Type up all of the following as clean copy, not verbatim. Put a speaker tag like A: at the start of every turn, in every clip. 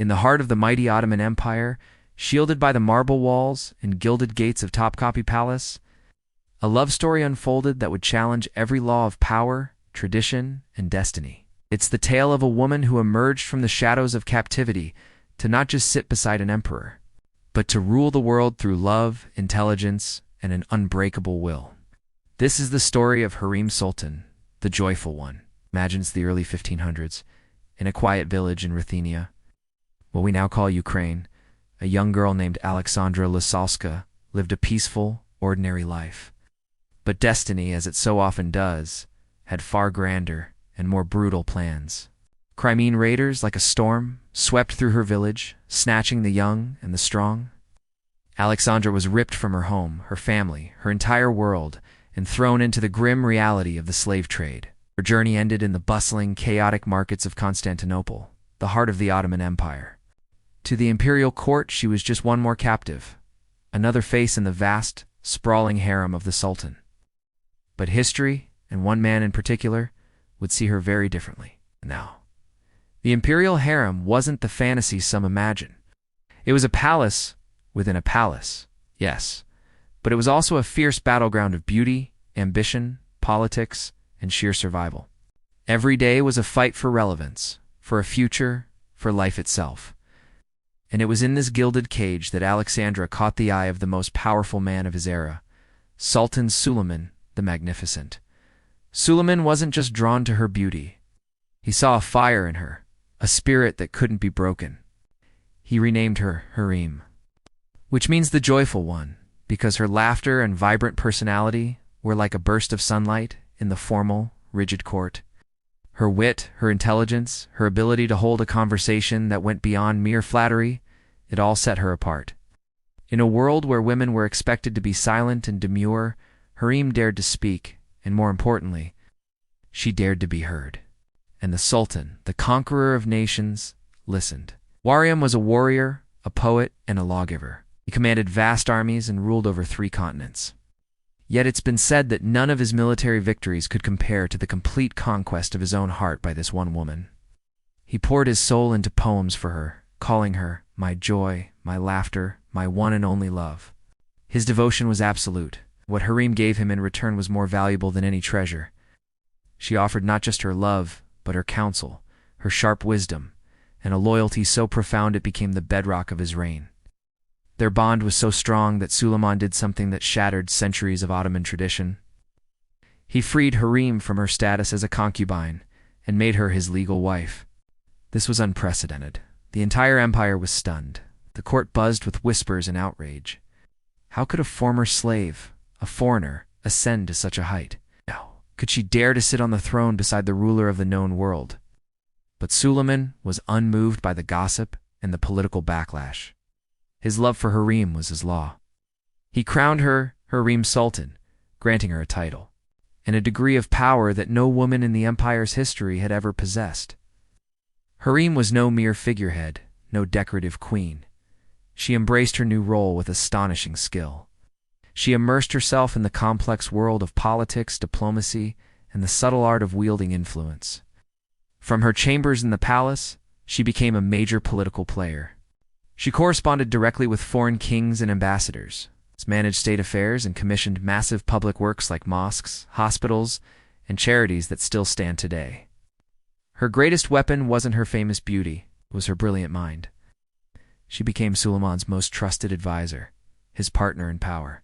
A: In the heart of the mighty Ottoman Empire, shielded by the marble walls and gilded gates of Topkapi Palace, a love story unfolded that would challenge every law of power, tradition, and destiny. It's the tale of a woman who emerged from the shadows of captivity to not just sit beside an emperor, but to rule the world through love, intelligence, and an unbreakable will. This is the story of Hürrem Sultan, the joyful one. Imagines the early 1500s, in a quiet village in Ruthenia, what we now call Ukraine. A young girl named Aleksandra lived a peaceful, ordinary life. But destiny, as it so often does, had far grander and more brutal plans. Crimean raiders, like a storm, swept through her village, snatching the young and the strong. Aleksandra was ripped from her home, her family, her entire world, and thrown into the grim reality of the slave trade. Her journey ended in the bustling, chaotic markets of Constantinople, the heart of the Ottoman Empire. To the imperial court, she was just one more captive, another face in the vast, sprawling harem of the Sultan. But history, and one man in particular, would see her very differently now. The imperial harem wasn't the fantasy some imagine. It was a palace within a palace, yes, but it was also a fierce battleground of beauty, ambition, politics, and sheer survival. Every day was a fight for relevance, for a future, for life itself. And it was in this gilded cage that Aleksandra caught the eye of the most powerful man of his era, Sultan Suleiman the Magnificent. Suleiman wasn't just drawn to her beauty. He saw a fire in her, a spirit that couldn't be broken. He renamed her Hürrem, which means the joyful one, because her laughter and vibrant personality were like a burst of sunlight in the formal, rigid court. Her wit, her intelligence, her ability to hold a conversation that went beyond mere flattery, it all set her apart. In a world where women were expected to be silent and demure, Hürrem dared to speak, and more importantly, she dared to be heard. And the Sultan, the conqueror of nations, listened. Hürrem was a warrior, a poet, and a lawgiver. He commanded vast armies and ruled over 3 continents. Yet it's been said that none of his military victories could compare to the complete conquest of his own heart by this one woman. He poured his soul into poems for her, calling her my joy, my laughter, my one and only love. His devotion was absolute. What Hürrem gave him in return was more valuable than any treasure. She offered not just her love, but her counsel, her sharp wisdom, and a loyalty so profound it became the bedrock of his reign. Their bond was so strong that Suleiman did something that shattered centuries of Ottoman tradition. He freed Hürrem from her status as a concubine and made her his legal wife. This was unprecedented. The entire empire was stunned. The court buzzed with whispers and outrage. How could a former slave, a foreigner, ascend to such a height? How could she dare to sit on the throne beside the ruler of the known world? But Suleiman was unmoved by the gossip and the political backlash. His love for Hürrem was his law. He crowned her Hürrem Sultan, granting her a title, and a degree of power that no woman in the empire's history had ever possessed. Hürrem was no mere figurehead, no decorative queen. She embraced her new role with astonishing skill. She immersed herself in the complex world of politics, diplomacy, and the subtle art of wielding influence. From her chambers in the palace, she became a major political player. She corresponded directly with foreign kings and ambassadors, managed state affairs, and commissioned massive public works like mosques, hospitals, and charities that still stand today. Her greatest weapon wasn't her famous beauty, it was her brilliant mind. She became Suleiman's most trusted advisor, his partner in power.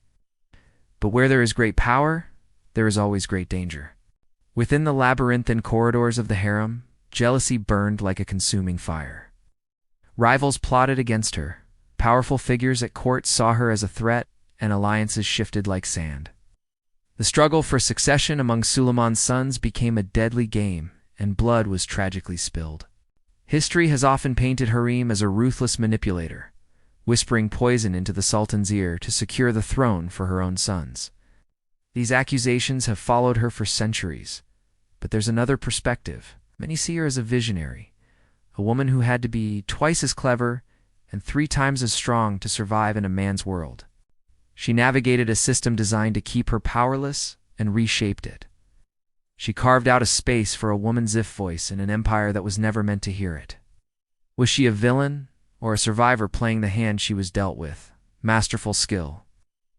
A: But where there is great power, there is always great danger. Within the labyrinthine corridors of the harem, jealousy burned like a consuming fire. Rivals plotted against her. Powerful figures at court saw her as a threat, and alliances shifted like sand. The struggle for succession among Suleiman's sons became a deadly game, and blood was tragically spilled. History has often painted Hürrem as a ruthless manipulator, whispering poison into the Sultan's ear to secure the throne for her own sons. These accusations have followed her for centuries, but there's another perspective. Many see her as a visionary, a woman who had to be twice as clever and 3 times as strong to survive in a man's world. She navigated a system designed to keep her powerless and reshaped it. She carved out a space for a woman's voice in an empire that was never meant to hear it. Was she a villain, or a survivor playing the hand she was dealt with. Masterful skill.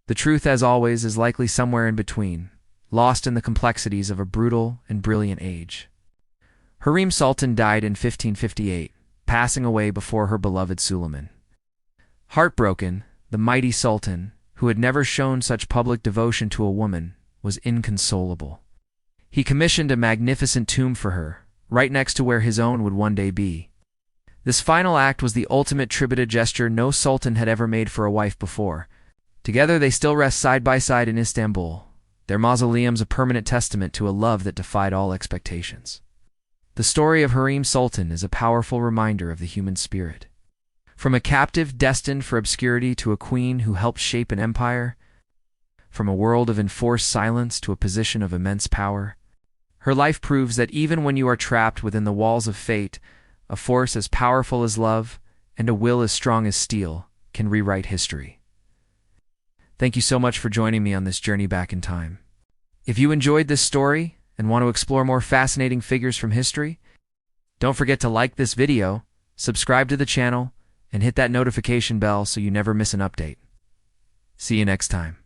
A: The truth, as always, is likely somewhere in between, lost in the complexities of a brutal and brilliant age. Hürrem Sultan died in 1558, passing away before her beloved Suleiman. Heartbroken, the mighty Sultan, who had never shown such public devotion to a woman, was inconsolable. He commissioned a magnificent tomb for her, right next to where his own would one day be. This final act was the ultimate tribute gesture no sultan had ever made for a wife before. Together they still rest side by side in Istanbul, their mausoleums a permanent testament to a love that defied all expectations. The story of Hürrem Sultan is a powerful reminder of the human spirit. From a captive destined for obscurity to a queen who helped shape an empire, from a world of enforced silence to a position of immense power, her life proves that even when you are trapped within the walls of fate, a force as powerful as love and a will as strong as steel can rewrite history. Thank you so much for joining me on this journey back in time. If you enjoyed this story and want to explore more fascinating figures from history, don't forget to like this video, subscribe to the channel, and hit that notification bell so you never miss an update. See you next time.